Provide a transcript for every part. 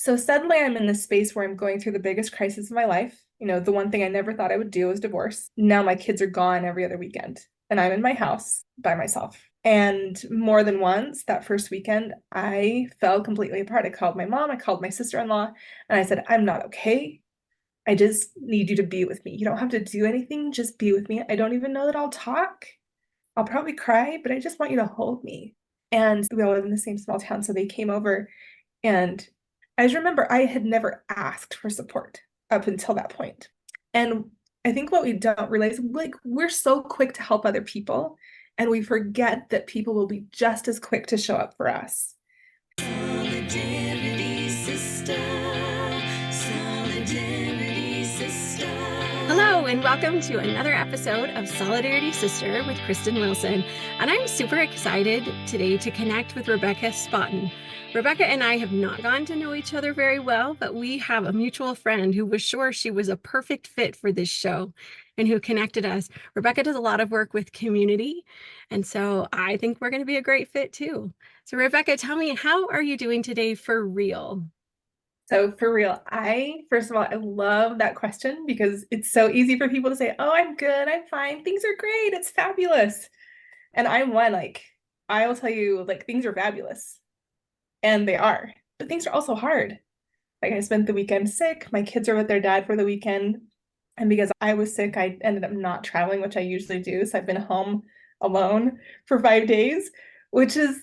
So suddenly I'm in this space where I'm going through the biggest crisis of my life. The one thing I never thought I would do was divorce. Now my kids are gone every other weekend, and I'm in my house by myself. And more than once, that first weekend, I fell completely apart. I called my mom, I called my sister-in-law, and I said, I'm not okay. I just need you to be with me. You don't have to do anything, just be with me. I don't even know that I'll talk. I'll probably cry, but I just want you to hold me. And we all live in the same small town, so they came over and I just remember I had never asked for support up until that point. And I think what we don't realize, like, we're so quick to help other people, and we forget that people will be just as quick to show up for us. Solidarity Sister, Solidarity Sister. Hello, and welcome to another episode of Solidarity Sister with Kristen Wilson. And I'm super excited today to connect with Rebecca Spotten. Rebecca and I have not gotten to know each other very well, but we have a mutual friend who was sure she was a perfect fit for this show and who connected us. Rebecca does a lot of work with community, and so I think we're going to be a great fit too. So Rebecca, tell me, how are you doing today for real? So for real, first of all, I love that question because it's so easy for people to say, oh, I'm good, I'm fine, things are great, it's fabulous. And I'm one, like, I will tell you, like, things are fabulous. And they are, but things are also hard. Like, I spent the weekend sick. My kids are with their dad for the weekend. And because I was sick, I ended up not traveling, which I usually do. So I've been home alone for 5 days, which is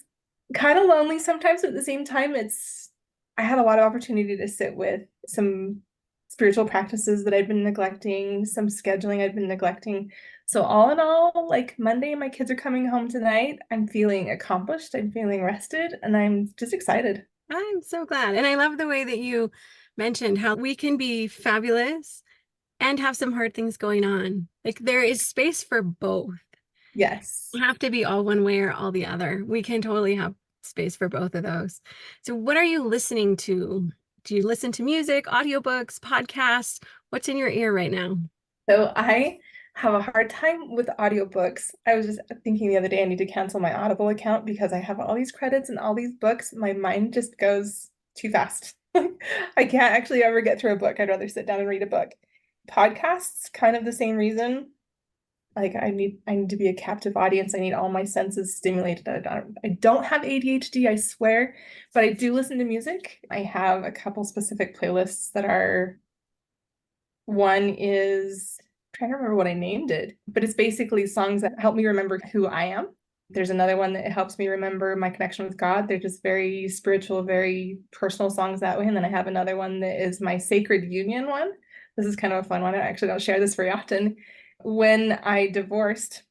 kind of lonely sometimes. But at the same time, I had a lot of opportunity to sit with some spiritual practices that I'd been neglecting, some scheduling I'd been neglecting. So all in all, like Monday, my kids are coming home tonight. I'm feeling accomplished. I'm feeling rested, and I'm just excited. I'm so glad. And I love the way that you mentioned how we can be fabulous and have some hard things going on. Like there is space for both. Yes. We have to be all one way or all the other. We can totally have space for both of those. So what are you listening to? Do you listen to music, audiobooks, podcasts? What's in your ear right now? So I have a hard time with audiobooks. I was just thinking the other day I need to cancel my Audible account because I have all these credits and all these books. My mind just goes too fast. I can't actually ever get through a book. I'd rather sit down and read a book. Podcasts, kind of the same reason. Like I need to be a captive audience. I need all my senses stimulated. I don't have ADHD, I swear, but I do listen to music. I have a couple specific playlists that are one is I'm trying to remember what I named it, but it's basically songs that help me remember who I am. There's another one that helps me remember my connection with God. They're just very spiritual, very personal songs that way. And then I have another one that is my sacred union one. This is kind of a fun one. I actually don't share this very often. When I divorced,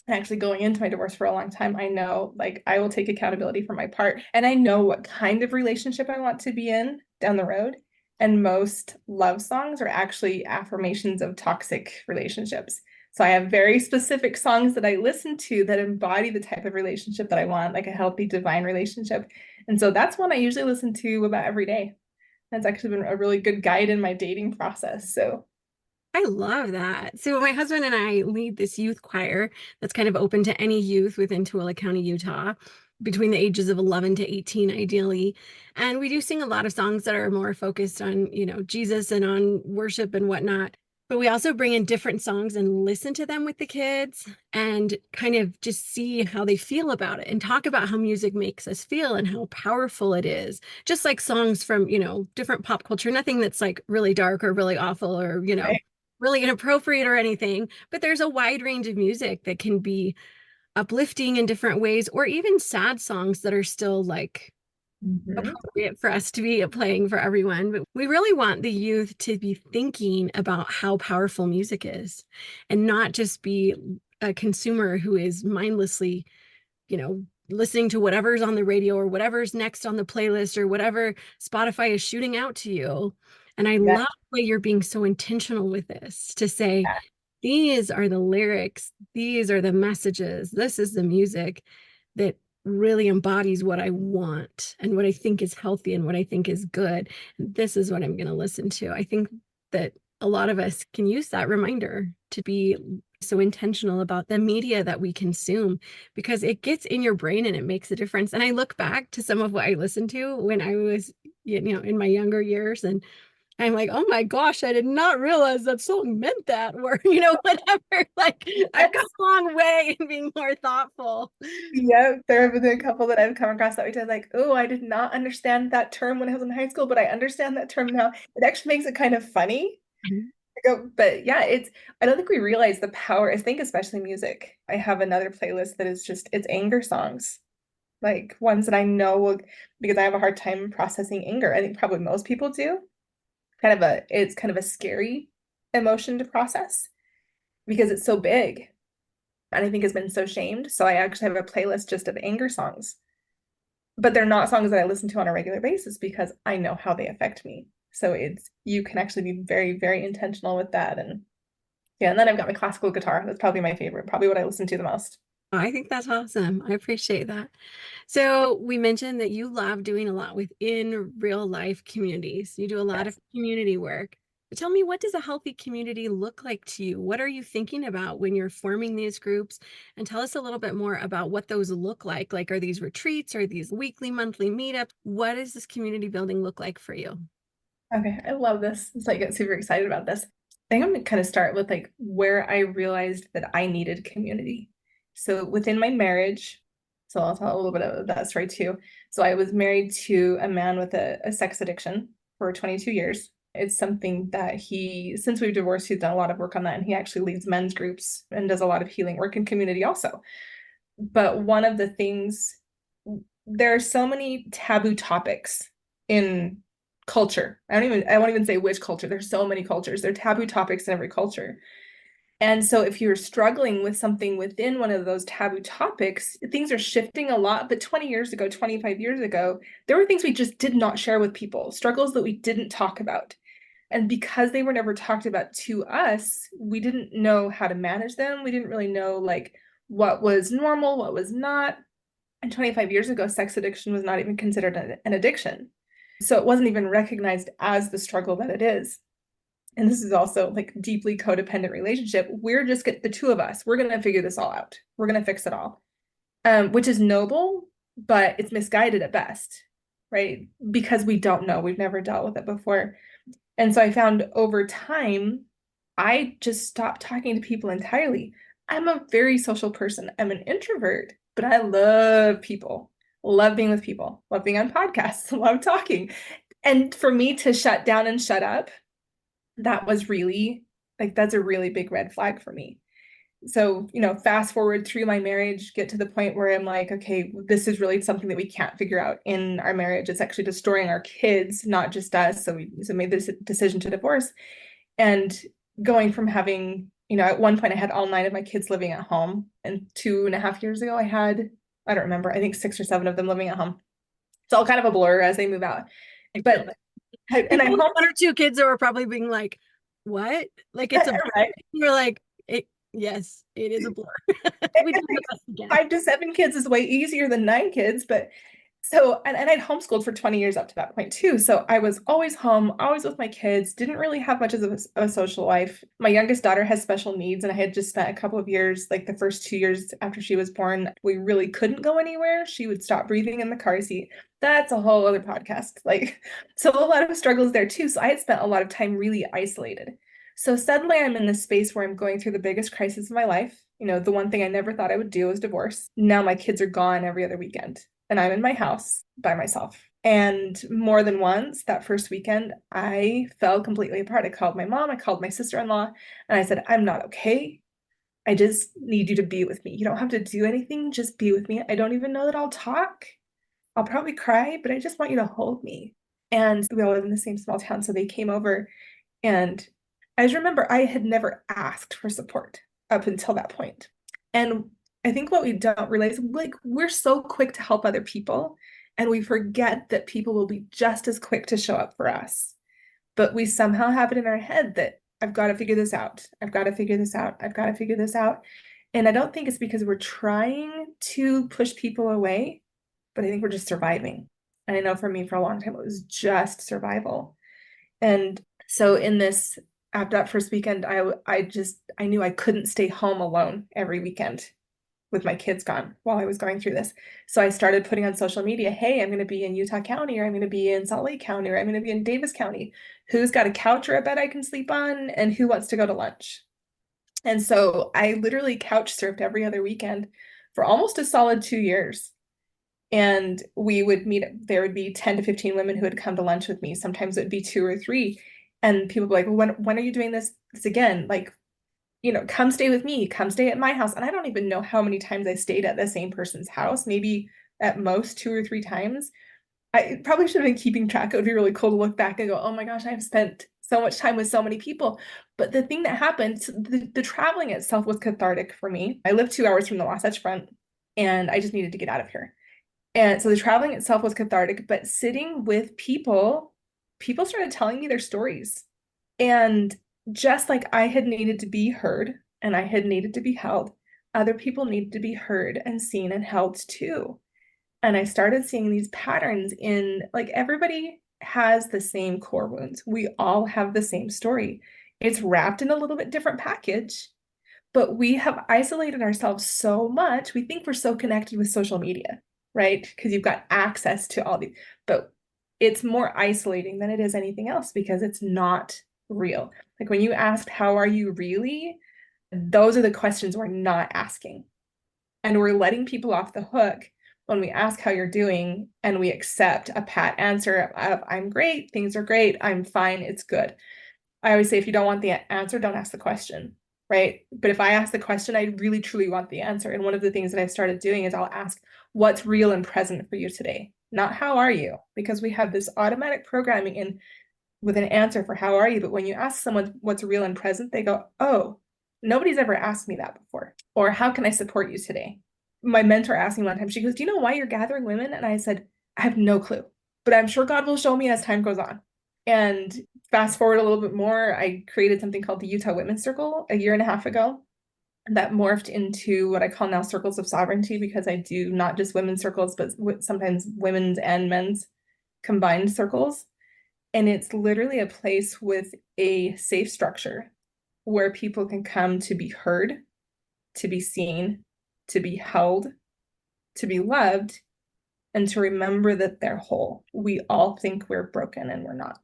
actually going into my divorce for a long time, I know like I will take accountability for my part and I know what kind of relationship I want to be in down the road. And most love songs are actually affirmations of toxic relationships. So I have very specific songs that I listen to that embody the type of relationship that I want, like a healthy, divine relationship. And so that's one I usually listen to about every day. That's actually been a really good guide in my dating process. So I love that. So my husband and I lead this youth choir that's kind of open to any youth within Tooele County, Utah, between the ages of 11 to 18, ideally. And we do sing a lot of songs that are more focused on, Jesus and on worship and whatnot. But we also bring in different songs and listen to them with the kids and kind of just see how they feel about it and talk about how music makes us feel and how powerful it is. Just like songs from, different pop culture, nothing that's like really dark or really awful or, right. really inappropriate or anything, but there's a wide range of music that can be uplifting in different ways, or even sad songs that are still like Mhm. appropriate for us to be playing for everyone. But we really want the youth to be thinking about how powerful music is and not just be a consumer who is mindlessly, listening to whatever's on the radio or whatever's next on the playlist or whatever Spotify is shooting out to you. And I Yeah. love the way you're being so intentional with this to say, these are the lyrics, these are the messages, this is the music that really embodies what I want and what I think is healthy and what I think is good. This is what I'm going to listen to. I think that a lot of us can use that reminder to be so intentional about the media that we consume because it gets in your brain and it makes a difference. And I look back to some of what I listened to when I was in my younger years. And I'm like, oh my gosh, I did not realize that song meant that, or, whatever. Like, I've come a long way in being more thoughtful. Yeah, there have been a couple that I've come across that we did like, oh, I did not understand that term when I was in high school, but I understand that term now. It actually makes it kind of funny. But yeah, I don't think we realize the power. I think especially music. I have another playlist that is just it's anger songs. Like ones that I know will because I have a hard time processing anger. I think probably most people do. It's kind of a scary emotion to process because it's so big. And I think has been so shamed. So I actually have a playlist just of anger songs. But they're not songs that I listen to on a regular basis because I know how they affect me. So it's you can actually be very, very intentional with that. And yeah, and then I've got my classical guitar. That's probably my favorite, probably what I listen to the most. I think that's awesome. I appreciate that. So we mentioned that you love doing a lot within real life communities. You do a lot of Yes. community work. But tell me, what does a healthy community look like to you? What are you thinking about when you're forming these groups? And tell us a little bit more about what those look like. Like, are these retreats? Are these weekly, monthly meetups? What does this community building look like for you? Okay, I love this. So I get super excited about this. I think I'm gonna kind of start with like where I realized that I needed community. So within my marriage, so I'll tell a little bit of that story too. So I was married to a man with a sex addiction for 22 years. It's something that since we've divorced, he's done a lot of work on that, and he actually leads men's groups and does a lot of healing work in community also. But one of the things, there are so many taboo topics in culture. I won't even say which culture. There's so many cultures. There are taboo topics in every culture. And so if you're struggling with something within one of those taboo topics, things are shifting a lot. But 20 years ago, 25 years ago, there were things we just did not share with people, struggles that we didn't talk about. And because they were never talked about to us, we didn't know how to manage them. We didn't really know like what was normal, what was not. And 25 years ago, sex addiction was not even considered an addiction. So it wasn't even recognized as the struggle that it is. And this is also like deeply codependent relationship. We're just the two of us. We're going to figure this all out. We're going to fix it all, which is noble, but it's misguided at best, right? Because we don't know. We've never dealt with it before. And so I found over time, I just stopped talking to people entirely. I'm a very social person. I'm an introvert, but I love people, love being with people, love being on podcasts, love talking. And for me to shut down and shut up, that was really that's a really big red flag for me. So, fast forward through my marriage, get to the point where I'm like, okay, this is really something that we can't figure out in our marriage. It's actually destroying our kids, not just us. So we made this decision to divorce. And going from having, at one point I had all 9 of my kids living at home. And 2.5 years ago, I don't remember, I think 6 or 7 of them living at home. It's all kind of a blur as they move out. I feel But, like and people I'm with home, 1 or 2 kids are probably being like, what? Like, it's a blur. right? You're like, yes, it is a blur. We do the best again. 5 to 7 kids is way easier than 9 kids, but so and I'd homeschooled for 20 years up to that point too. So I was always home, always with my kids, didn't really have much of a social life. My youngest daughter has special needs, and I had just spent a couple of years, like the first 2 years after she was born, we really couldn't go anywhere. She would stop breathing in the car seat. That's a whole other podcast. Like, so a lot of struggles there too. So I had spent a lot of time really isolated. So suddenly I'm in this space where I'm going through the biggest crisis of my life. The one thing I never thought I would do was divorce. Now my kids are gone every other weekend, and I'm in my house by myself. And more than once, that first weekend, I fell completely apart. I called my mom, I called my sister-in-law, and I said, I'm not okay. I just need you to be with me. You don't have to do anything, just be with me. I don't even know that I'll talk. I'll probably cry, but I just want you to hold me. And we all live in the same small town, so they came over. And I just remember I had never asked for support up until that point. And I think what we don't realize, like, we're so quick to help other people, and we forget that people will be just as quick to show up for us. But we somehow have it in our head that I've got to figure this out. I've got to figure this out. I've got to figure this out. And I don't think it's because we're trying to push people away, but I think we're just surviving. And I know for me, for a long time, it was just survival. And so in this, after that first weekend, I knew I couldn't stay home alone every weekend. with my kids gone while I was going through this. So I started putting on social media, hey, I'm going to be in Utah County, or I'm going to be in Salt Lake County, or I'm going to be in Davis County. Who's got a couch or a bed I can sleep on, and who wants to go to lunch? And so I literally couch surfed every other weekend for almost a solid 2 years. And we would meet, there would be 10 to 15 women who would come to lunch with me. Sometimes it would be two or three. And people would be like, well, when are you doing this again? Like, come stay with me, come stay at my house. And I don't even know how many times I stayed at the same person's house, maybe at most 2 or 3 times. I probably should have been keeping track. It would be really cool to look back and go, oh my gosh, I've spent so much time with so many people. But the thing that happened, the traveling itself was cathartic for me. I live 2 hours from the Wasatch Front, and I just needed to get out of here. And so the traveling itself was cathartic, but sitting with people started telling me their stories. And just like I had needed to be heard and I had needed to be held, other people needed to be heard and seen and held too. And I started seeing these patterns in, like, everybody has the same core wounds. We all have the same story. It's wrapped in a little bit different package, but we have isolated ourselves so much. We think we're so connected with social media, right? Because you've got access to all these, but it's more isolating than it is anything else because it's not real. Like when you asked, how are you really? Those are the questions we're not asking. And we're letting people off the hook when we ask how you're doing and we accept a pat answer of, I'm great, things are great, I'm fine, it's good. I always say, if you don't want the answer, don't ask the question, right? But if I ask the question, I really truly want the answer. And one of the things that I've started doing is I'll ask, what's real and present for you today? Not how are you? Because we have this automatic programming in with an answer for how are you. But when you ask someone what's real and present, they go, oh, nobody's ever asked me that before. Or how can I support you today? My mentor asked me one time, she goes, do you know why you're gathering women? And I said, I have no clue, but I'm sure God will show me as time goes on. And fast forward a little bit more, I created something called the Utah Women's Circle a year and a half ago that morphed into what I call now circles of sovereignty, because I do not just women's circles, but sometimes women's and men's combined circles. And it's literally a place with a safe structure where people can come to be heard, to be seen, to be held, to be loved, and to remember that they're whole. We all think we're broken and we're not.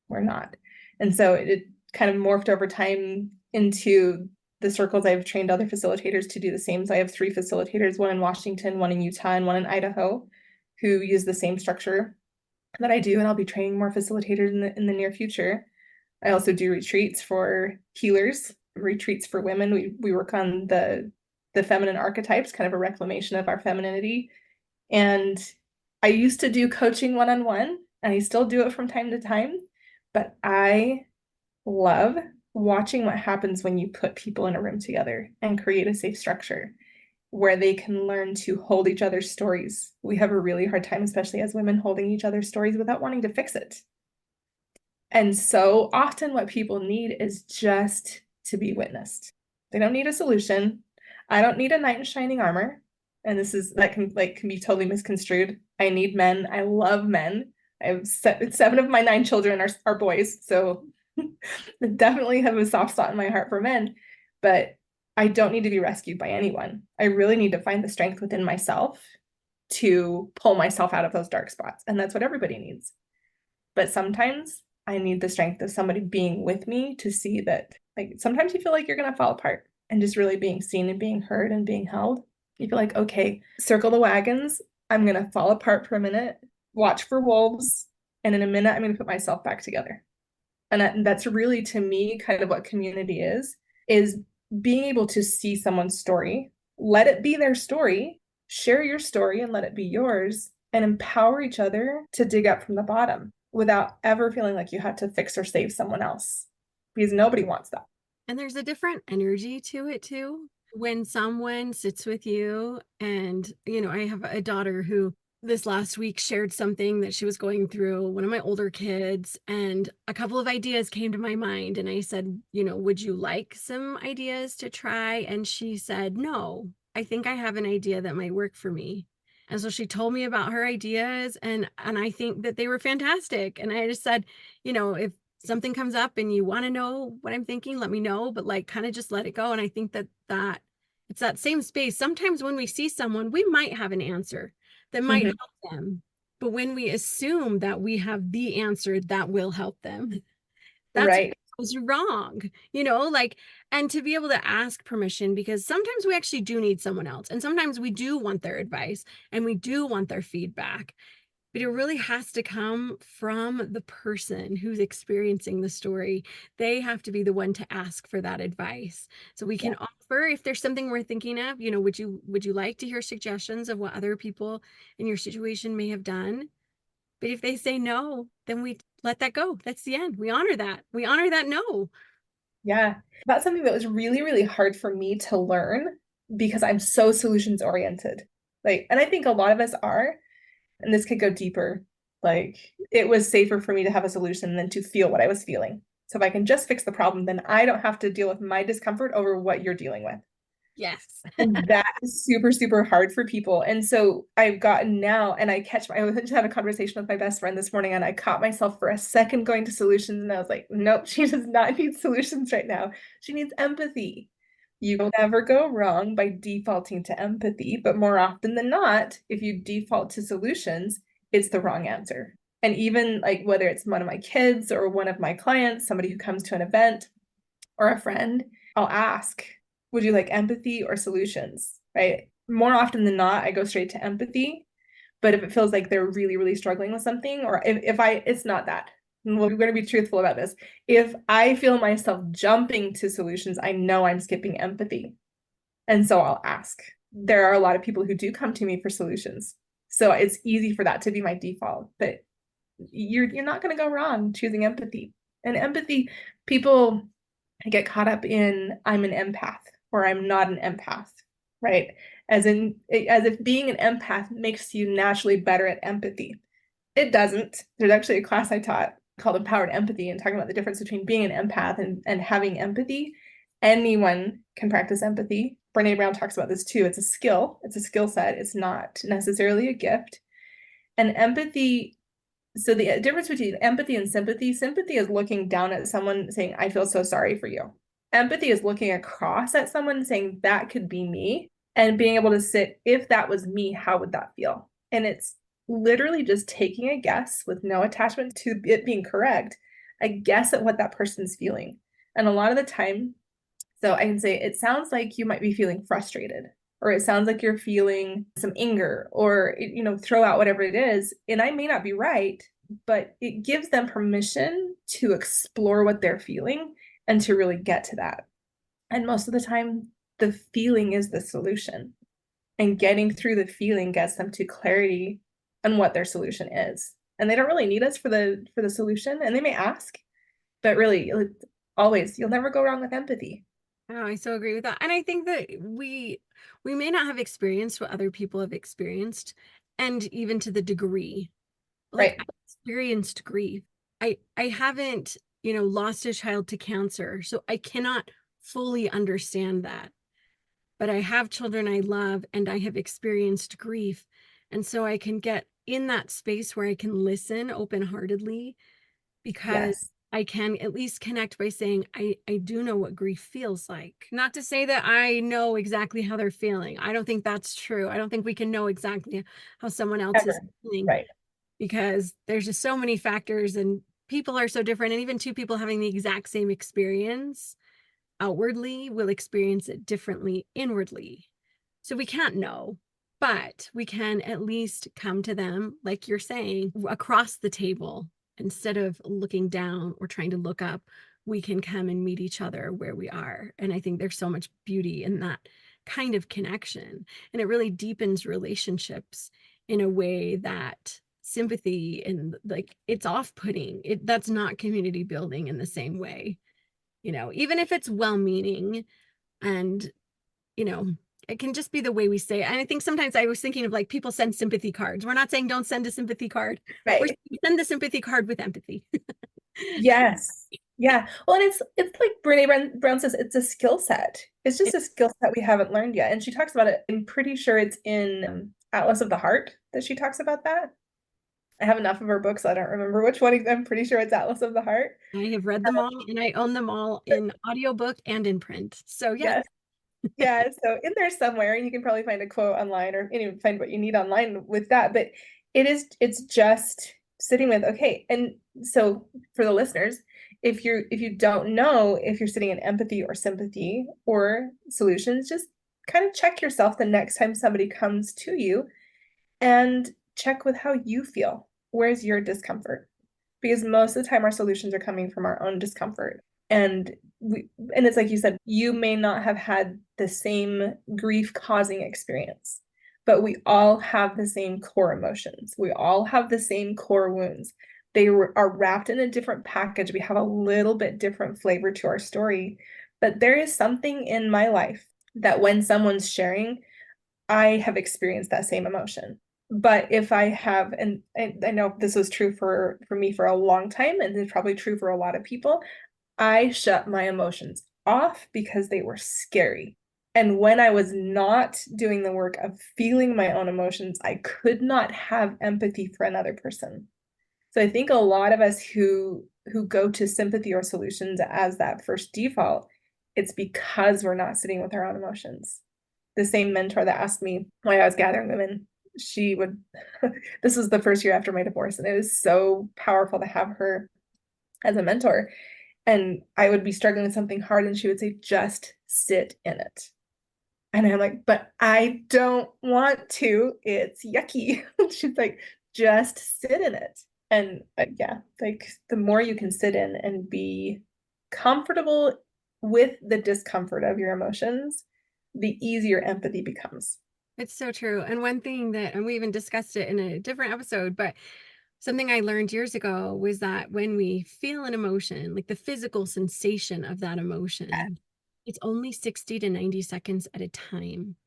We're not. And so it kind of morphed over time into the circles. I've trained other facilitators to do the same. So I have 3 facilitators, one in Washington, one in Utah, and one in Idaho, who use the same structure that I do. And I'll be training more facilitators in the near future. I also do retreats for healers, retreats for women. We work on the feminine archetypes, kind of a reclamation of our femininity. And I used to do coaching one-on-one, and I still do it from time to time, but I love watching what happens when you put people in a room together and create a safe structure where they can learn to hold each other's stories. We have a really hard time, especially as women, holding each other's stories without wanting to fix it. And so often what people need is just to be witnessed. They don't need a solution. I don't need a knight in shining armor. And that can be totally misconstrued. I need men. I love men. I have 7 of my 9 children are boys. So I definitely have a soft spot in my heart for men, but I don't need to be rescued by anyone. I really need to find the strength within myself to pull myself out of those dark spots. And that's what everybody needs. But sometimes I need the strength of somebody being with me to see that, like, sometimes you feel like you're going to fall apart, and just really being seen and being heard and being held. You feel like, okay, circle the wagons. I'm going to fall apart for a minute, watch for wolves, and in a minute, I'm going to put myself back together. And that's really, to me, kind of what community is being able to see someone's story, let it be their story, share your story and let it be yours, and empower each other to dig up from the bottom without ever feeling like you had to fix or save someone else, because nobody wants that. And there's a different energy to it too. When someone sits with you, and, I have a daughter who this last week shared something that she was going through, one of my older kids, and a couple of ideas came to my mind. And I said, would you like some ideas to try? And she said, no, I think I have an idea that might work for me. And so she told me about her ideas, and I think that they were fantastic. And I just said, if something comes up and you want to know what I'm thinking, let me know, but kind of just let it go. And I think that It's that same space. Sometimes when we see someone, we might have an answer that might Mhm. help them. But when we assume that we have the answer that will help them, that's Right. what goes wrong, you know, like, and to be able to ask permission, because sometimes we actually do need someone else. And sometimes we do want their advice and we do want their feedback, but it really has to come from the person who's experiencing the story. They have to be the one to ask for that advice. So we Yeah. can offer, if there's something we're thinking of, you know, would you like to hear suggestions of what other people in your situation may have done? But if they say no, then we let that go. That's the end. We honor that. We honor that no. Yeah. That's something that was really, really hard for me to learn because I'm so solutions oriented. Like, and I think a lot of us are, and this could go deeper. Like, it was safer for me to have a solution than to feel what I was feeling. So if I can just fix the problem, then I don't have to deal with my discomfort over what you're dealing with. Yes. And that is super, super hard for people. And so I've gotten now, and I just had a conversation with my best friend this morning, and I caught myself for a second going to solutions. And I was like, nope, she does not need solutions right now. She needs empathy. You will never go wrong by defaulting to empathy. But more often than not, if you default to solutions, it's the wrong answer. And even like whether it's one of my kids or one of my clients, somebody who comes to an event, or a friend, I'll ask, would you like empathy or solutions? Right? More often than not, I go straight to empathy. But if it feels like they're really, really struggling with something, or it's not that. We're going to be truthful about this. If I feel myself jumping to solutions, I know I'm skipping empathy. And so I'll ask. There are a lot of people who do come to me for solutions. So it's easy for that to be my default. But you're not going to go wrong choosing empathy. And empathy, people get caught up in I'm an empath or I'm not an empath, right? As if being an empath makes you naturally better at empathy. It doesn't. There's actually a class I taught called Empowered Empathy and talking about the difference between being an empath and having empathy. Anyone can practice empathy. Brene Brown talks about this too. It's a skill. It's a skill set. It's not necessarily a gift. And empathy, so the difference between empathy and sympathy is looking down at someone saying, I feel so sorry for you. Empathy is looking across at someone saying, that could be me, and being able to sit, if that was me, how would that feel? And it's literally just taking a guess with no attachment to it being correct, a guess at what that person's feeling. And a lot of the time, so I can say, it sounds like you might be feeling frustrated, or it sounds like you're feeling some anger, or, throw out whatever it is. And I may not be right, but it gives them permission to explore what they're feeling and to really get to that. And most of the time, the feeling is the solution. And getting through the feeling gets them to clarity on what their solution is. And they don't really need us for the solution. And they may ask, but really, always, you'll never go wrong with empathy. Oh, I so agree with that. And I think that we may not have experienced what other people have experienced, and even to the degree. Like, Right. I experienced grief. I haven't, lost a child to cancer, so I cannot fully understand that. But I have children I love and I have experienced grief. And so I can get in that space where I can listen open-heartedly, because Yes. I can at least connect by saying, I do know what grief feels like. Not to say that I know exactly how they're feeling. I don't think that's true. I don't think we can know exactly how someone else is Ever. feeling, Right. because there's just so many factors and people are so different. And even two people having the exact same experience outwardly will experience it differently inwardly. So we can't know, but we can at least come to them, like you're saying, across the table. Instead of looking down or trying to look up, we can come and meet each other where we are. And I think there's so much beauty in that kind of connection. And it really deepens relationships in a way that sympathy and, like, it's off-putting. That's not community building in the same way, even if it's well-meaning. And you know, it can just be the way we say it. And I think sometimes I was thinking of, like, people send sympathy cards. We're not saying don't send a sympathy card. We're Right. saying send the sympathy card with empathy. Yes. Yeah. Well, and it's like Brown says, it's a skill set. It's just It, a skill set we haven't learned yet. And she talks about it. I'm pretty sure it's in Atlas of the Heart that she talks about that. I have enough of her books, so I don't remember which one. I'm pretty sure it's Atlas of the Heart. I have read them all and I own them all But in audiobook and in print. So yes. yes. Yeah, so in there somewhere, you can probably find a quote online or even find what you need online with that. But it's just sitting with, okay. And so for the listeners, if you don't know if you're sitting in empathy or sympathy or solutions, just kind of check yourself the next time somebody comes to you and check with how you feel. Where's your discomfort? Because most of the time our solutions are coming from our own discomfort. And and it's like you said, you may not have had the same grief causing experience, but we all have the same core emotions. We all have the same core wounds. They are wrapped in a different package. We have a little bit different flavor to our story. But there is something in my life that when someone's sharing, I have experienced that same emotion. But if I have, and I know this was true for me for a long time, and it's probably true for a lot of people, I shut my emotions off because they were scary. And when I was not doing the work of feeling my own emotions, I could not have empathy for another person. So I think a lot of us who go to sympathy or solutions as that first default, it's because we're not sitting with our own emotions. The same mentor that asked me why I was gathering women, she would this was the first year after my divorce, and it was so powerful to have her as a mentor. And I would be struggling with something hard, and she would say, just sit in it. And I'm like, but I don't want to. It's yucky. She's like, just sit in it. And yeah, like the more you can sit in and be comfortable with the discomfort of your emotions, the easier empathy becomes. It's so true. And one thing that, and we even discussed it in a different episode, but something I learned years ago was that when we feel an emotion, like the physical sensation of that emotion, it's only 60 to 90 seconds at a time.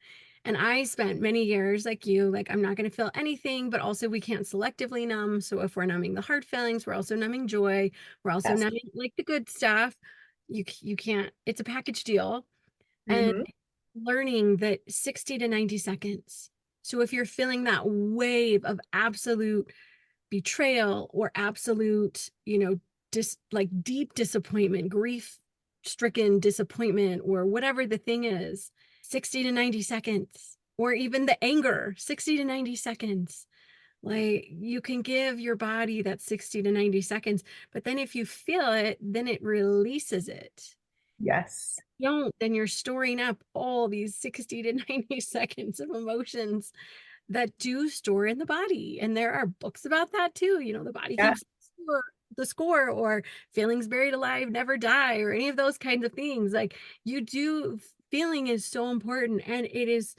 And I spent many years like you, like I'm not going to feel anything, but also we can't selectively numb. So if we're numbing the hard feelings, we're also numbing joy. We're also Yes. numbing like the good stuff. You can't, it's a package deal. And Mm-hmm. learning that 60 to 90 seconds. So if you're feeling that wave of absolute betrayal or absolute, like deep disappointment, grief stricken disappointment, or whatever the thing is, 60 to 90 seconds, or even the anger, 60 to 90 seconds. Like you can give your body that 60 to 90 seconds, but then if you feel it, then it releases it. Yes. Don't, then you're storing up all these 60 to 90 seconds of emotions that do store in the body. And there are books about that too. The body Yeah. keeps the score, or feelings buried alive never die, or any of those kinds of things. Like you do, feeling is so important. And it is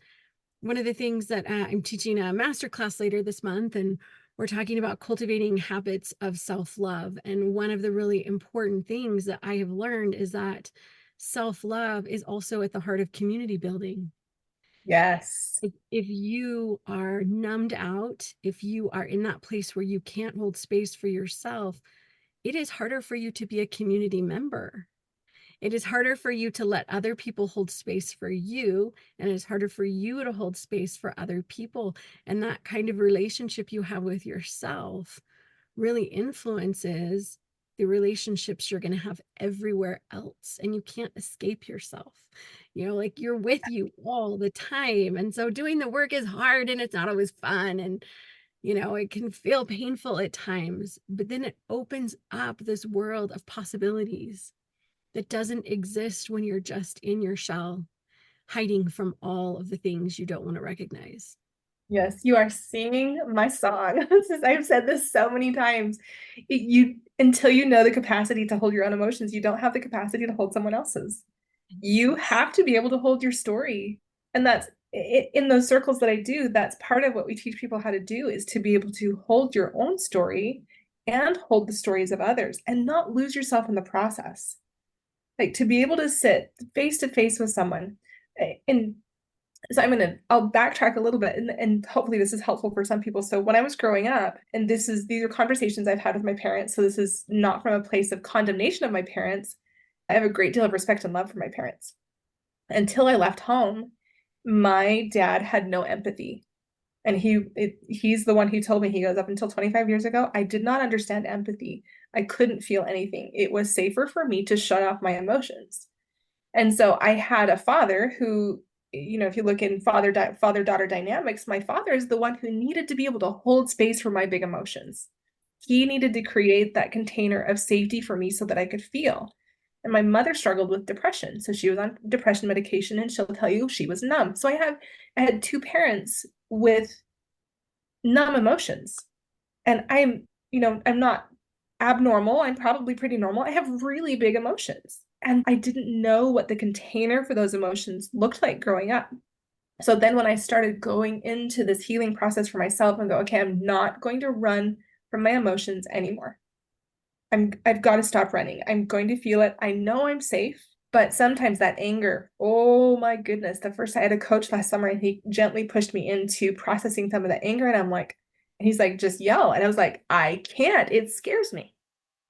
one of the things that I'm teaching a master class later this month. And we're talking about cultivating habits of self-love. And one of the really important things that I have learned is that self-love is also at the heart of community building. Yes. If you are numbed out, if you are in that place where you can't hold space for yourself, it is harder for you to be a community member. It is harder for you to let other people hold space for you, and it's harder for you to hold space for other people. And that kind of relationship you have with yourself really influences the relationships you're going to have everywhere else, and you can't escape yourself. Like you're with you all the time, and so doing the work is hard and it's not always fun, and it can feel painful at times, but then it opens up this world of possibilities that doesn't exist when you're just in your shell, hiding from all of the things you don't want to recognize. Yes, you are singing my song. I've said this so many times. You until you know the capacity to hold your own emotions, you don't have the capacity to hold someone else's. You have to be able to hold your story. And that's in those circles that I do, that's part of what we teach people how to do is to be able to hold your own story and hold the stories of others and not lose yourself in the process. Like to be able to sit face to face with someone. And so I'll backtrack a little bit and hopefully this is helpful for some people. So when I was growing up, and these are conversations I've had with my parents, so this is not from a place of condemnation of my parents. I have a great deal of respect and love for my parents. Until I left home, my dad had no empathy. And he's the one who told me, he goes, up until 25 years ago, I did not understand empathy. I couldn't feel anything. It was safer for me to shut off my emotions. And so I had a father who, if you look in father-daughter dynamics, my father is the one who needed to be able to hold space for my big emotions. He needed to create that container of safety for me so that I could feel. And my mother struggled with depression. So she was on depression medication, and she'll tell you she was numb. So I had two parents with numb emotions. And I'm not abnormal. I'm probably pretty normal. I have really big emotions. And I didn't know what the container for those emotions looked like growing up. So then when I started going into this healing process for myself and go, okay, I'm not going to run from my emotions anymore. I've got to stop running. I'm going to feel it. I know I'm safe, but sometimes that anger, oh my goodness. The first I had a coach last summer and he gently pushed me into processing some of that anger. And I'm like, and he's like, just yell. And I was like, I can't. It scares me.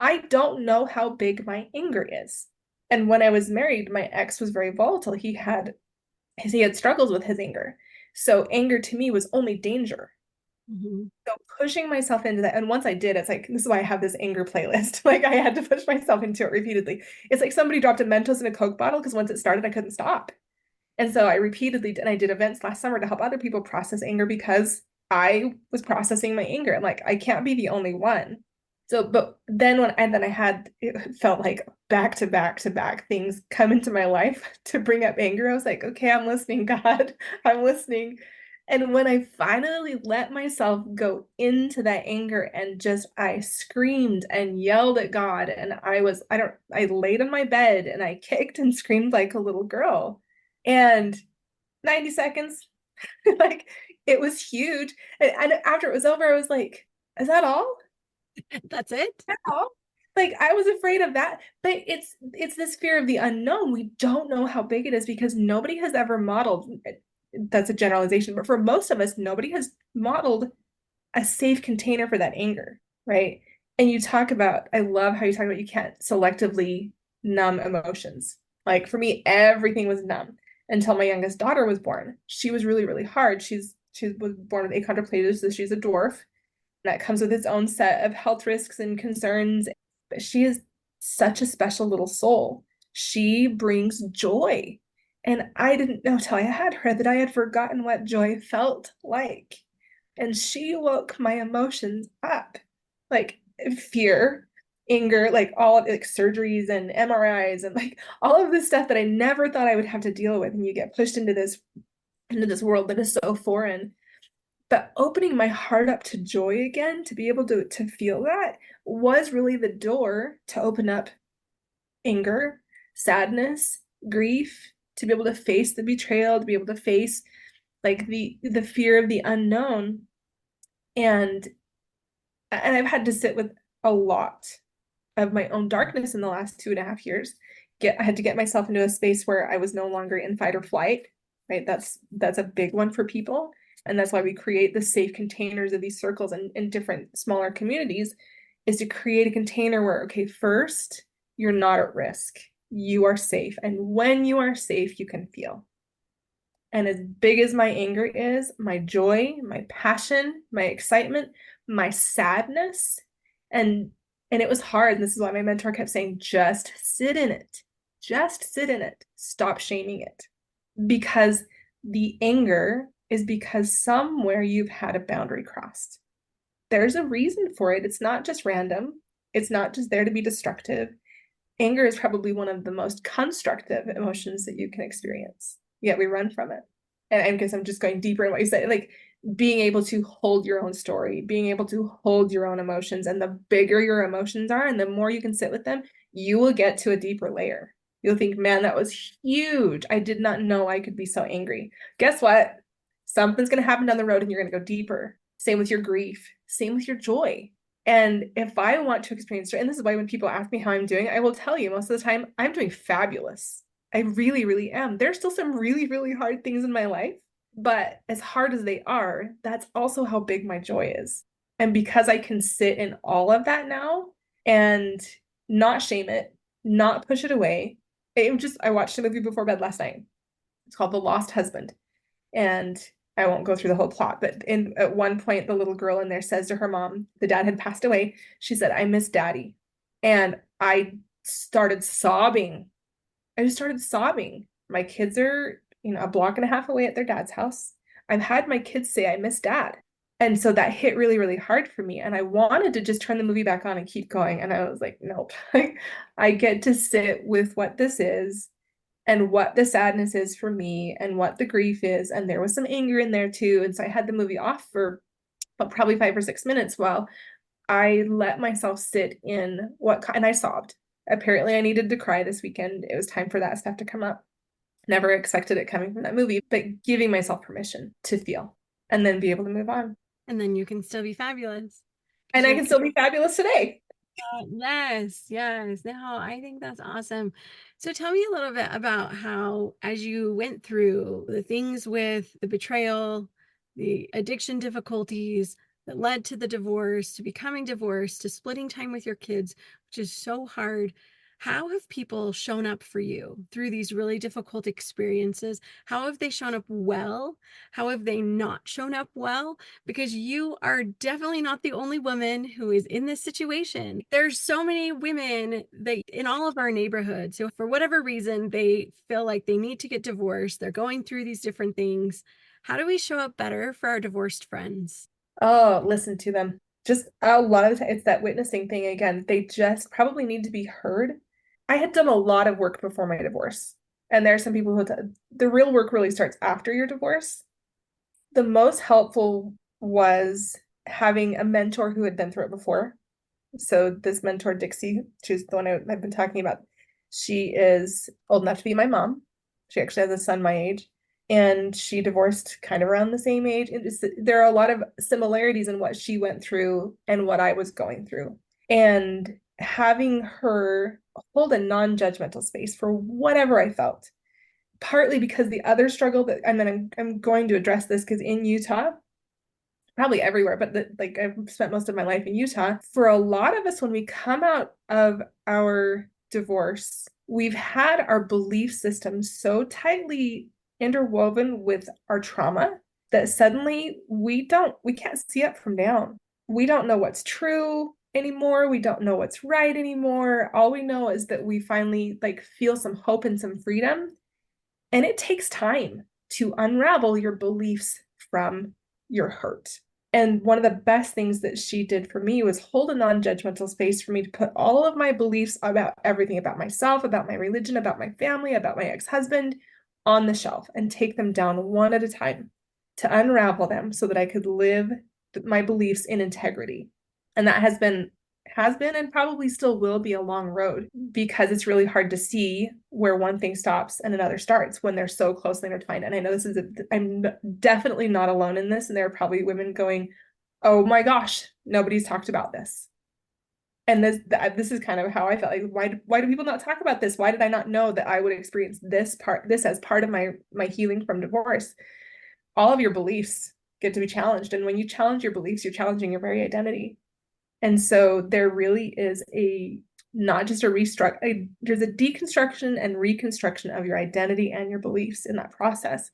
I don't know how big my anger is. And when I was married, my ex was very volatile. He had struggles with his anger. So anger to me was only danger. Mhm. So pushing myself into that, and once I did, it's like this is why I have this anger playlist. Like I had to push myself into it repeatedly. It's like somebody dropped a Mentos in a Coke bottle because once it started, I couldn't stop. And so I repeatedly, and I did events last summer to help other people process anger because I was processing my anger. I'm like, I can't be the only one. So, but then I had, it felt like back to back to back things come into my life to bring up anger. I was like, okay, I'm listening, God, I'm listening. And when I finally let myself go into that anger and I screamed and yelled at God, and I laid in my bed and I kicked and screamed like a little girl. And 90 seconds, like it was huge. And after it was over, I was like, is that all? That's it. All? Like I was afraid of that, but it's this fear of the unknown. We don't know how big it is because nobody has ever modeled. That's a generalization, but for most of us, nobody has modeled a safe container for that anger, right? And I love how you talk about you can't selectively numb emotions. Like for me, everything was numb until my youngest daughter was born. She was really, really hard. She was born with achondroplasia, so she's a dwarf. That comes with its own set of health risks and concerns. But she is such a special little soul. She brings joy. And I didn't know till I had her that I had forgotten what joy felt like. And she woke my emotions up, like fear, anger, like all like surgeries and MRIs and like all of this stuff that I never thought I would have to deal with. And you get pushed into this world that is so foreign. But opening my heart up to joy again, to be able to feel that was really the door to open up anger, sadness, grief, to be able to face the betrayal, to be able to face like the fear of the unknown. And I've had to sit with a lot of my own darkness in the last 2.5 years. I had to get myself into a space where I was no longer in fight or flight, right? That's a big one for people. And that's why we create the safe containers of these circles in different smaller communities, is to create a container where, okay, first, you're not at risk. You are safe. And when you are safe, you can feel. And as big as my anger is, my joy, my passion, my excitement, my sadness, and and it was hard. And this is why my mentor kept saying, just sit in it. Just sit in it. Stop shaming it. Because the anger is because somewhere you've had a boundary crossed. There's a reason for it. It's not just random. It's not just there to be destructive. Anger is probably one of the most constructive emotions that you can experience, yet we run from it. And I guess I'm just going deeper in what you said, like being able to hold your own story, being able to hold your own emotions. And the bigger your emotions are, and the more you can sit with them, you will get to a deeper layer. You'll think, man, that was huge. I did not know I could be so angry. Guess what? Something's going to happen down the road and you're going to go deeper. Same with your grief, same with your joy. And if I want to experience joy, and this is why when people ask me how I'm doing, I will tell you most of the time, I'm doing fabulous. I really, really am. There's still some really, really hard things in my life, but as hard as they are, that's also how big my joy is. And because I can sit in all of that now and not shame it, not push it away. I watched a movie before bed last night. It's called The Lost Husband. And I won't go through the whole plot, but at one point, the little girl in there says to her mom, the dad had passed away. She said, I miss daddy. And I started sobbing. I just started sobbing. My kids are, a block and a half away at their dad's house. I've had my kids say I miss dad. And so that hit really, really hard for me. And I wanted to just turn the movie back on and keep going. And I was like, nope. I get to sit with what this is and what the sadness is for me and what the grief is. And there was some anger in there too. And so I had the movie off for probably 5 or 6 minutes while I let myself sit in and I sobbed. Apparently, I needed to cry this weekend. It was time for that stuff to come up. Never expected it coming from that movie, but giving myself permission to feel and then be able to move on. And then you can still be fabulous because And I you're can still be fabulous today. yes, yes. No, I think that's awesome. So tell me a little bit about how, as you went through the things with the betrayal, the addiction difficulties that led to the divorce, to becoming divorced, to splitting time with your kids, which is so hard. How have people shown up for you through these really difficult experiences? How have they shown up well? How have they not shown up well? Because you are definitely not the only woman who is in this situation. There's so many women that in all of our neighborhoods, so for whatever reason, they feel like they need to get divorced. They're going through these different things. How do we show up better for our divorced friends? Oh, listen to them. Just a lot of the time, it's that witnessing thing again. They just probably need to be heard. I had done a lot of work before my divorce. And there are some people the real work really starts after your divorce. The most helpful was having a mentor who had been through it before. So this mentor, Dixie, she's the one I've been talking about. She is old enough to be my mom. She actually has a son my age, and she divorced kind of around the same age. There are a lot of similarities in what she went through and what I was going through. And having her hold a non-judgmental space for whatever I felt, partly because the other struggle that I'm going to address this because in Utah, probably everywhere, but like I've spent most of my life in Utah. For a lot of us, when we come out of our divorce, we've had our belief system so tightly interwoven with our trauma that suddenly we can't see up from down. We don't know what's true anymore. We don't know what's right anymore. All we know is that we finally like feel some hope and some freedom. And it takes time to unravel your beliefs from your hurt. And one of the best things that she did for me was hold a non-judgmental space for me to put all of my beliefs about everything about myself, about my religion, about my family, about my ex-husband on the shelf and take them down one at a time to unravel them so that I could live my beliefs in integrity. And that has been and probably still will be a long road because it's really hard to see where one thing stops and another starts when they're so closely intertwined. And I know I'm definitely not alone in this. And there are probably women going, oh my gosh, nobody's talked about this. And this is kind of how I felt like, why do people not talk about this? Why did I not know that I would experience this as part of my healing from divorce? All of your beliefs get to be challenged. And when you challenge your beliefs, you're challenging your very identity. And so there really is not just there's a deconstruction and reconstruction of your identity and your beliefs in that process.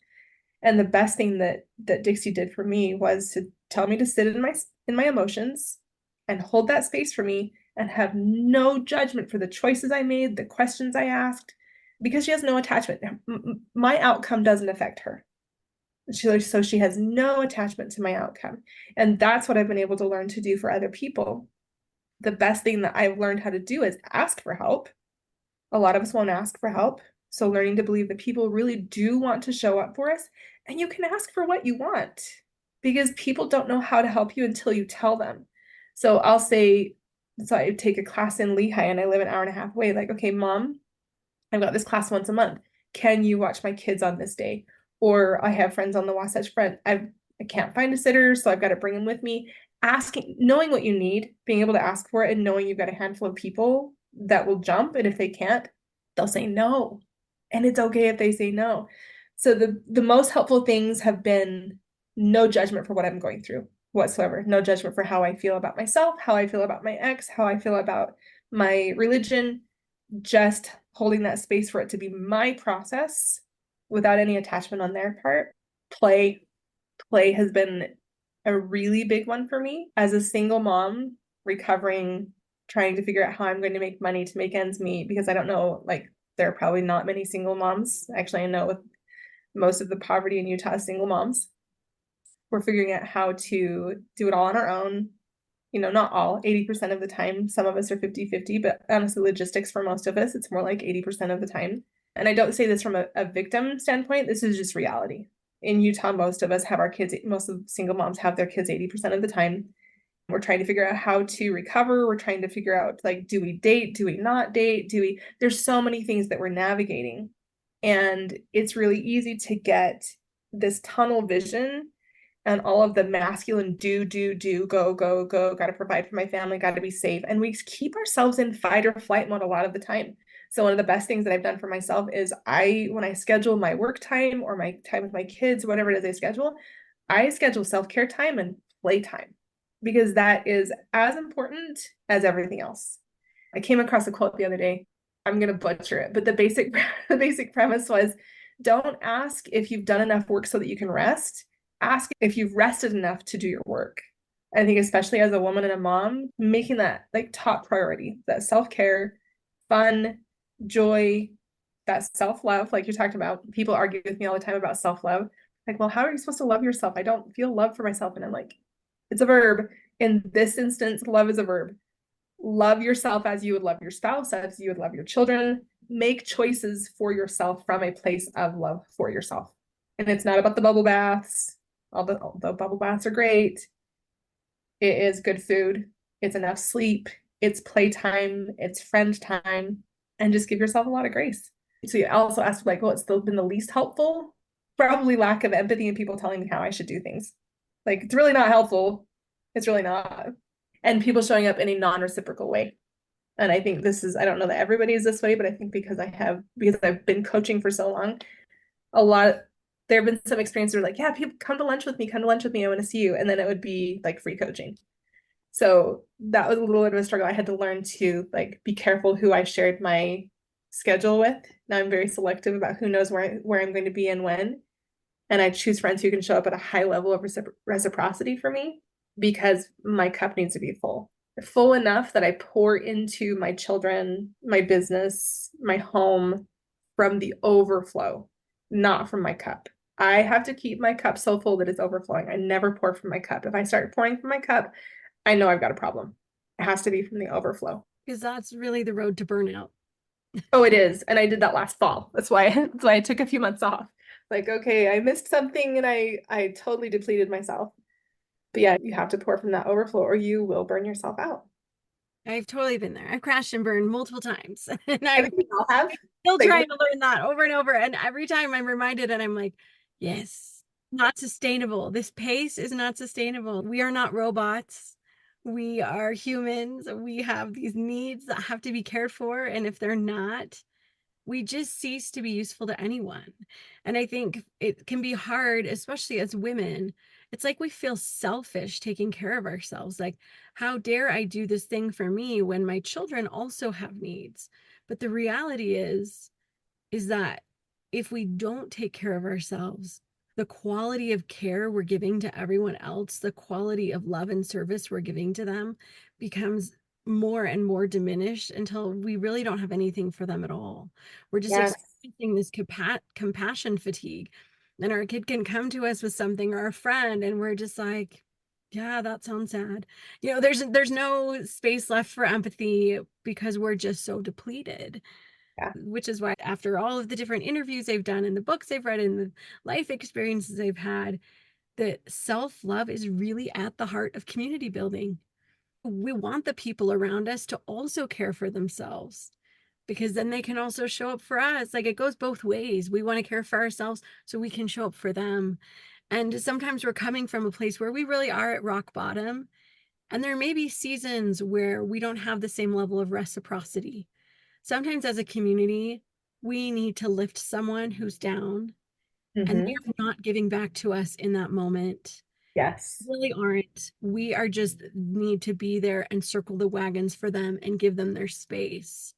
And the best thing that Dixie did for me was to tell me to sit in my emotions and hold that space for me and have no judgment for the choices I made, the questions I asked, because she has no attachment. My outcome doesn't affect her. So she has no attachment to my outcome. And that's what I've been able to learn to do for other people. The best thing that I've learned how to do is ask for help. A lot of us won't ask for help. So learning to believe that people really do want to show up for us, and you can ask for what you want because people don't know how to help you until you tell them. So I'll say, so I take a class in Lehigh and I live an hour and a half away. Like, okay, mom, I've got this class once a month. Can you watch my kids on this day? Or I have friends on the Wasatch Front. I can't find a sitter, so I've got to bring them with me. Asking, knowing what you need, being able to ask for it, and knowing you've got a handful of people that will jump, and if they can't, they'll say no. And it's okay if they say no. So the most helpful things have been no judgment for what I'm going through whatsoever. No judgment for how I feel about myself, how I feel about my ex, how I feel about my religion, just holding that space for it to be my process without any attachment on their part. Play has been a really big one for me as a single mom recovering, trying to figure out how I'm going to make money to make ends meet because I don't know, like There are probably not many single moms. Actually, I know with most of the poverty in Utah, single moms. We're figuring out how to do it all on our own. Not all, 80% of the time. Some of us are 50-50, but honestly, logistics for most of us, it's more like 80% of the time. And I don't say this from a victim standpoint, this is just reality. In Utah, most of us have our kids, most of single moms have their kids 80% of the time. We're trying to figure out how to recover. We're trying to figure out, like, do we date? Do we not date? There's so many things that we're navigating. And it's really easy to get this tunnel vision and all of the masculine do, go, go, go, got to provide for my family, got to be safe. And we keep ourselves in fight or flight mode a lot of the time. So one of the best things that I've done for myself is when I schedule my work time or my time with my kids, whatever it is I schedule self-care time and play time because that is as important as everything else. I came across a quote the other day. I'm going to butcher it, but the basic premise was don't ask if you've done enough work so that you can rest. Ask if you've rested enough to do your work. I think especially as a woman and a mom, making that like top priority, that self-care, fun, joy, that self-love, like you talked about. People argue with me all the time about self-love. Like, well, how are you supposed to love yourself? I don't feel love for myself. And I'm like, it's a verb. In this instance, love is a verb. Love yourself as you would love your spouse, as you would love your children. Make choices for yourself from a place of love for yourself. And it's not about the bubble baths, although bubble baths are great. It is good food. It's enough sleep. It's playtime. It's friend time. And just give yourself a lot of grace. So you also asked, like, what's been the least helpful? Probably lack of empathy and people telling me how I should do things. Like, it's really not helpful. It's really not. And people showing up in a non-reciprocal way. And I think I don't know that everybody is this way, but I think because I've been coaching for so long, there have been some experiences where like, yeah, people come to lunch with me, I want to see you. And then it would be like free coaching. So that was a little bit of a struggle. I had to learn to like be careful who I shared my schedule with. Now I'm very selective about who knows where I'm going to be and when. And I choose friends who can show up at a high level of reciprocity for me because my cup needs to be full enough that I pour into my children, my business, my home from the overflow, not from my cup. I have to keep my cup so full that it's overflowing. I never pour from my cup. If I start pouring from my cup, I know I've got a problem. It has to be from the overflow. Because that's really the road to burnout. Oh, it is. And I did that last fall. That's why I took a few months off. Like, okay, I missed something and I totally depleted myself. But yeah, you have to pour from that overflow or you will burn yourself out. I've totally been there. I've crashed and burned multiple times. And I I'm think we all have. still Like, trying to learn that over and over. And every time I'm reminded and I'm like, yes, not sustainable. This pace is not sustainable. We are not robots. We are humans. We have these needs that have to be cared for. And if they're not, we just cease to be useful to anyone. And I think it can be hard, especially as women. It's like we feel selfish taking care of ourselves. Like, how dare I do this thing for me when my children also have needs? But the reality is that if we don't take care of ourselves, the quality of care we're giving to everyone else, the quality of love and service we're giving to them becomes more and more diminished until we really don't have anything for them at all. We're just yes. experiencing this compassion fatigue. And our kid can come to us with something or a friend, and we're just like, yeah, that sounds sad. There's no space left for empathy because we're just so depleted. Yeah. Which is why after all of the different interviews I've done and the books I've read and the life experiences I've had, that self-love is really at the heart of community building. We want the people around us to also care for themselves because then they can also show up for us. Like, it goes both ways. We want to care for ourselves so we can show up for them. And sometimes we're coming from a place where we really are at rock bottom. And there may be seasons where we don't have the same level of reciprocity. Sometimes as a community, we need to lift someone who's down and Mm-hmm. they're not giving back to us in that moment. Yes. Really aren't. We are just need to be there and circle the wagons for them and give them their space.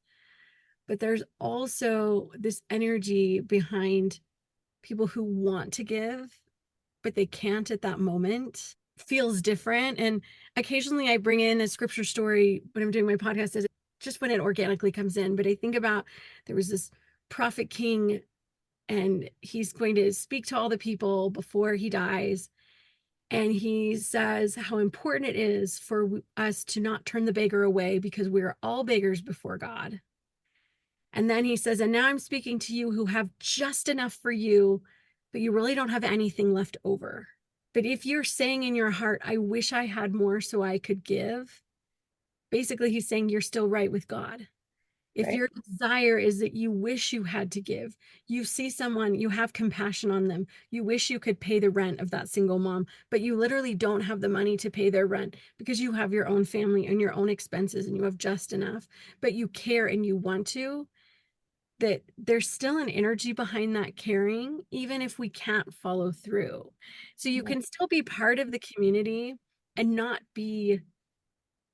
But there's also this energy behind people who want to give, but they can't at that moment. Feels different. And occasionally I bring in a scripture story when I'm doing my podcast, just when it organically comes in. But I think about there was this prophet king, and he's going to speak to all the people before he dies. And he says how important it is for us to not turn the beggar away because we're all beggars before God. And then he says, and now I'm speaking to you who have just enough for you, but you really don't have anything left over. But if you're saying in your heart, I wish I had more so I could give, basically he's saying you're still right with God. If Right. your desire is that you wish you had to give, you see someone, you have compassion on them, you wish you could pay the rent of that single mom, but you literally don't have the money to pay their rent because you have your own family and your own expenses and you have just enough, but you care and you want to, that there's still an energy behind that caring, even if we can't follow through. So you Yeah. can still be part of the community and not be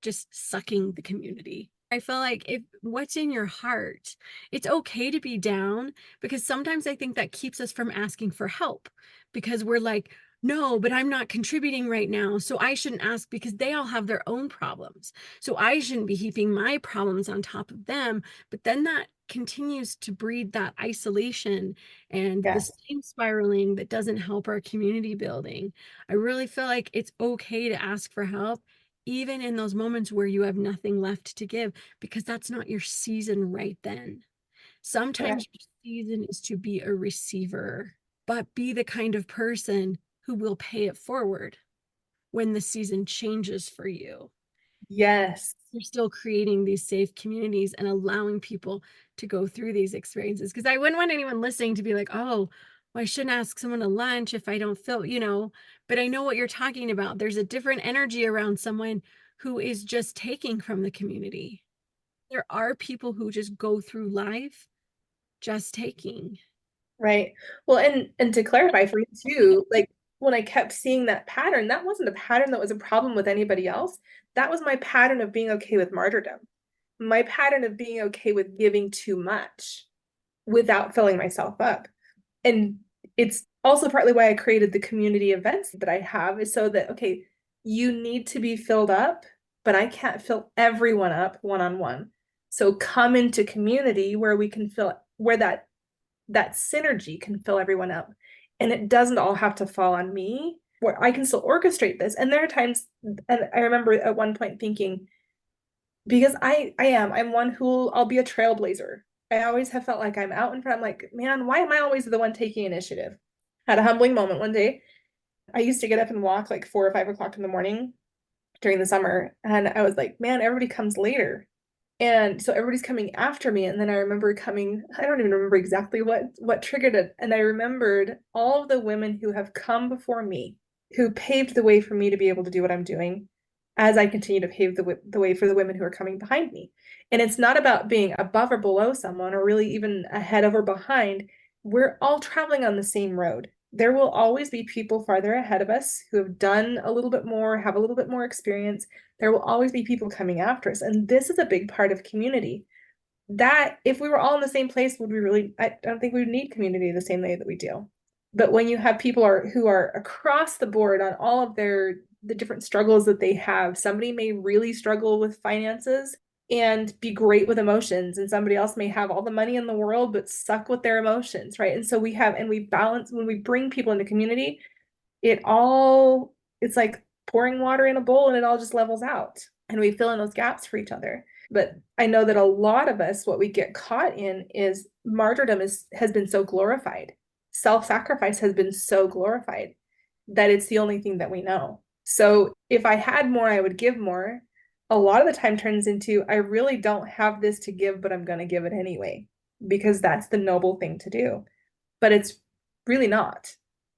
just sucking the community. I feel like if what's in your heart, it's okay to be down, because sometimes I think that keeps us from asking for help because we're like, no, but I'm not contributing right now. So I shouldn't ask because they all have their own problems. So I shouldn't be heaping my problems on top of them. But then that continues to breed that isolation and the Yes. same spiraling that doesn't help our community building. I really feel like it's okay to ask for help even in those moments where you have nothing left to give, because that's not your season right then. Yeah. Sometimes your season is to be a receiver, but be the kind of person who will pay it forward when the season changes for you. Yes. You're still creating these safe communities and allowing people to go through these experiences. Because I wouldn't want anyone listening to be like, oh, well, I shouldn't ask someone to lunch if I don't feel, but I know what you're talking about. There's a different energy around someone who is just taking from the community. There are people who just go through life just taking. Right. Well, and to clarify for you too, like when I kept seeing that pattern, that wasn't a pattern that was a problem with anybody else. That was my pattern of being okay with martyrdom. My pattern of being okay with giving too much without filling myself up. And it's also partly why I created the community events that I have, is so that, okay, you need to be filled up, but I can't fill everyone up one on one. So come into community where we can fill, where that synergy can fill everyone up. And it doesn't all have to fall on me, where I can still orchestrate this. And there are times, and I remember at one point thinking, because I'm one who I'll be a trailblazer. I always have felt like I'm out in front. I'm like, man, why am I always the one taking initiative? Had a humbling moment one day. I used to get up and walk like 4 or 5 o'clock in the morning during the summer. And I was like, man, everybody comes later. And so everybody's coming after me. And then I remember coming, I don't even remember exactly what triggered it. And I remembered all of the women who have come before me, who paved the way for me to be able to do what I'm doing as I continue to pave the way for the women who are coming behind me. And it's not about being above or below someone or really even ahead of or behind. We're all traveling on the same road. There will always be people farther ahead of us who have done a little bit more, have a little bit more experience. There will always be people coming after us. And this is a big part of community. That if we were all in the same place, would we really, I don't think we would need community the same way that we do. But when you have people who are across the board on all of the different struggles that they have, somebody may really struggle with finances and be great with emotions, and somebody else may have all the money in the world but suck with their emotions, right? And so we balance when we bring people into community, it's like pouring water in a bowl and it all just levels out and we fill in those gaps for each other. But I know that a lot of us, what we get caught in is martyrdom has been so glorified. Self-sacrifice has been so glorified that it's the only thing that we know. So if I had more, I would give more. A lot of the time turns into, I really don't have this to give, but I'm going to give it anyway, because that's the noble thing to do. But it's really not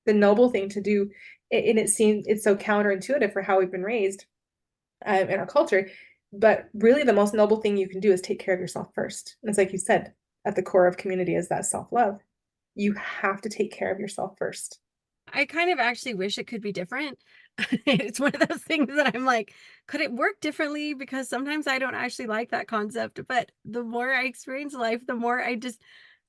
the noble thing to do. And it seems it's so counterintuitive for how we've been raised in our culture. But really, the most noble thing you can do is take care of yourself first. And it's like you said, at the core of community is that self-love. You have to take care of yourself first. I kind of actually wish it could be different. It's one of those things that I'm like, could it work differently? Because sometimes I don't actually like that concept. But the more I experience life, the more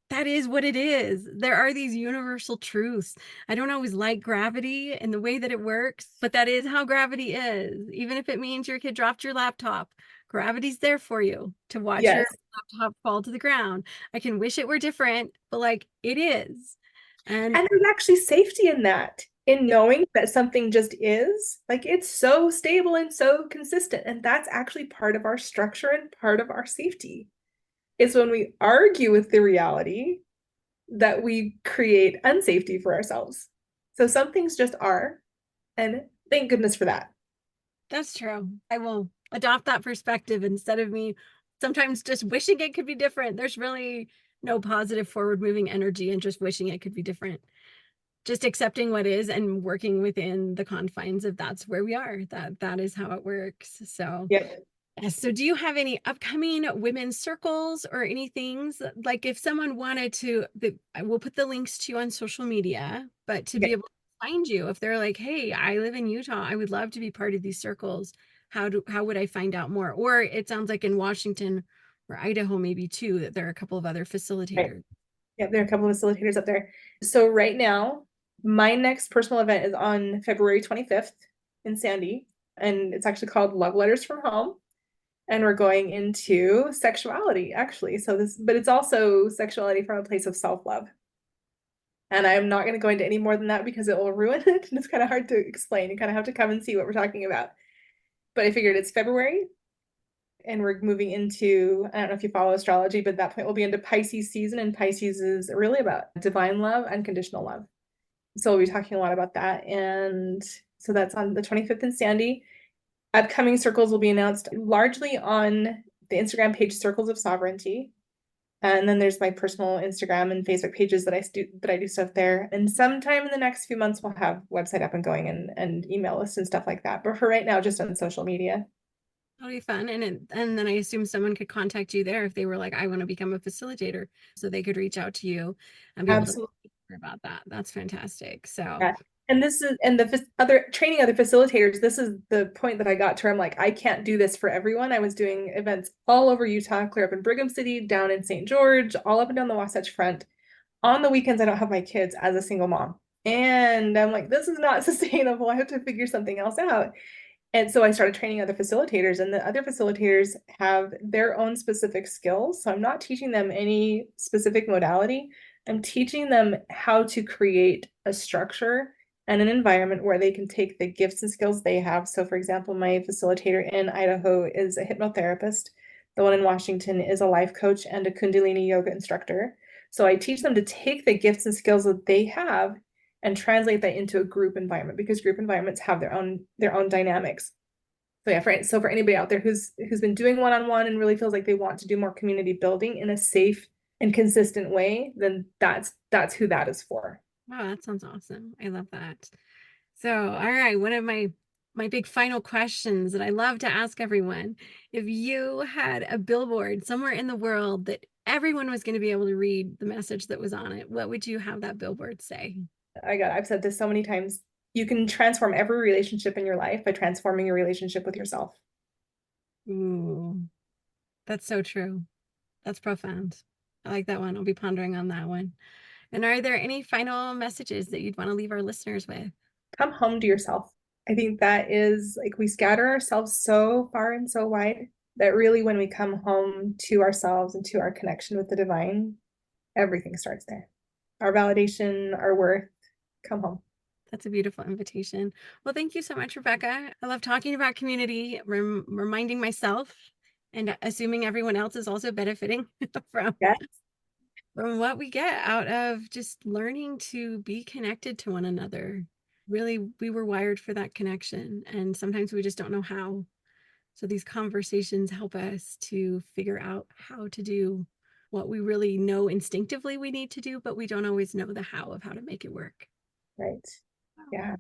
that is what it is. There are these universal truths. I don't always like gravity and the way that it works, but that is how gravity is. Even if it means your kid dropped your laptop, Gravity's there for you to watch your Yes. laptop fall to the ground. I can wish it were different, but like it is. And And there's actually safety in that, in knowing that something just is. Like it's so stable and so consistent. And that's actually part of our structure and part of our safety. It's when we argue with the reality that we create unsafety for ourselves. So some things just are, and thank goodness for that. that's true. I will adopt that perspective instead of me sometimes just wishing it could be different. There's really no positive forward moving energy in just wishing it could be different. Just accepting what is and working within the confines of that's where we are. That is how it works. So Yep. so do you have any upcoming women's circles or any things like if someone wanted to, I will put the links to you on social media, but to be Okay. able to find you, if they're like, hey, I live in Utah, I would love to be part of these circles. How would I find out more? Or it sounds like in Washington or Idaho, maybe too, that there are a couple of other Right. facilitators. Yep, there are a couple of facilitators up there. So right now, my next personal event is on February 25th in Sandy, and it's actually called Love Letters from Home. And we're going into sexuality, actually. But it's also sexuality from a place of self-love. And I'm not going to go into any more than that because it will ruin it. And it's kind of hard to explain. You kind of have to come and see what we're talking about. But I figured it's February and we're moving into, I don't know if you follow astrology, but at that point we'll be into Pisces season. And Pisces is really about divine love, unconditional love. So we'll be talking a lot about that. And so that's on the 25th in Sandy. Upcoming circles will be announced largely on the Instagram page Circles of Sovereignty. And then there's my personal Instagram and Facebook pages that I do stuff there. And sometime in the next few months we'll have website up and going and email lists and stuff like that. But for right now, just on social media. That'll be fun. And then I assume someone could contact you there if they were like, I want to become a facilitator. So they could reach out to you and be able to Absolutely. hear about that. That's fantastic. So Yeah. And this is and the other training other facilitators, this is the point that I got to where I'm like, I can't do this for everyone. I was doing events all over Utah, clear up in Brigham City, down in St. George, all up and down the Wasatch Front. On the weekends, I don't have my kids as a single mom. And I'm like, this is not sustainable. I have to figure something else out. And so I started training other facilitators, and the other facilitators have their own specific skills. So I'm not teaching them any specific modality. I'm teaching them how to create a structure and an environment where they can take the gifts and skills they have. So, for example, my facilitator in Idaho is a hypnotherapist. The one in Washington is a life coach and a Kundalini yoga instructor. So I teach them to take the gifts and skills that they have and translate that into a group environment because group environments have their own dynamics. So yeah, for anybody out there who's been doing one-on-one and really feels like they want to do more community building in a safe and consistent way, then that's who that is for. wow, that sounds awesome. I love that. So, all right, one of my big final questions that I love to ask everyone. If you had a billboard somewhere in the world that everyone was going to be able to read the message that was on it, what would you have that billboard say? I've said this so many times. You can transform every relationship in your life by transforming your relationship with yourself. Ooh, that's so true. That's profound. I like that one. I'll be pondering on that one. And are there any final messages that you'd want to leave our listeners with? Come home to yourself. I think that is like we scatter ourselves so far and so wide that really when we come home to ourselves and to our connection with the divine, everything starts there. Our validation, our worth, come home. That's a beautiful invitation. Well, thank you so much, Rebecca. I love talking about community, reminding myself and assuming everyone else is also benefiting from Yes, from what we get out of just learning to be connected to one another. Really, we were wired for that connection, and sometimes we just don't know how. So these conversations help us to figure out how to do what we really know instinctively we need to do, but we don't always know the how of how to make it work. right. Yeah.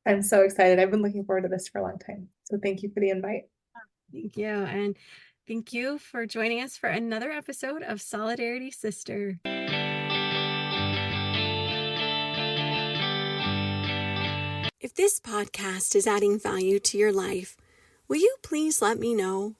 I'm so excited. I've been looking forward to this for a long time. So thank you for the invite. Thank you. And thank you for joining us for another episode of Solidarity Sister. If this podcast is adding value to your life, will you please let me know?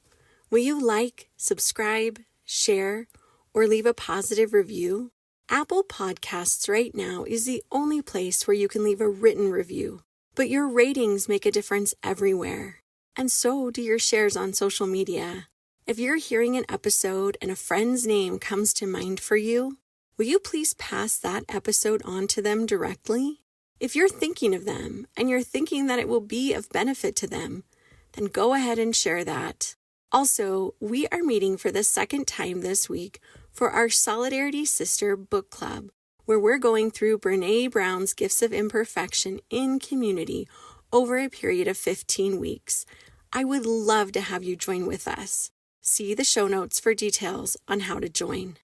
Will you like, subscribe, share, or leave a positive review? Apple Podcasts right now is the only place where you can leave a written review, but your ratings make a difference everywhere. And so do your shares on social media. If you're hearing an episode and a friend's name comes to mind for you, will you please pass that episode on to them directly? If you're thinking of them and you're thinking that it will be of benefit to them, then go ahead and share that. Also, we are meeting for the second time this week for our Solidarity Sister Book Club, where we're going through Brené Brown's Gifts of Imperfection in community over a period of 15 weeks. I would love to have you join with us. See the show notes for details on how to join.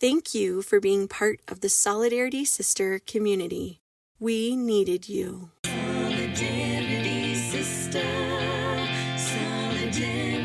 Thank you for being part of the Solidarity Sister community. We needed you. Solidarity Sister, Solidarity.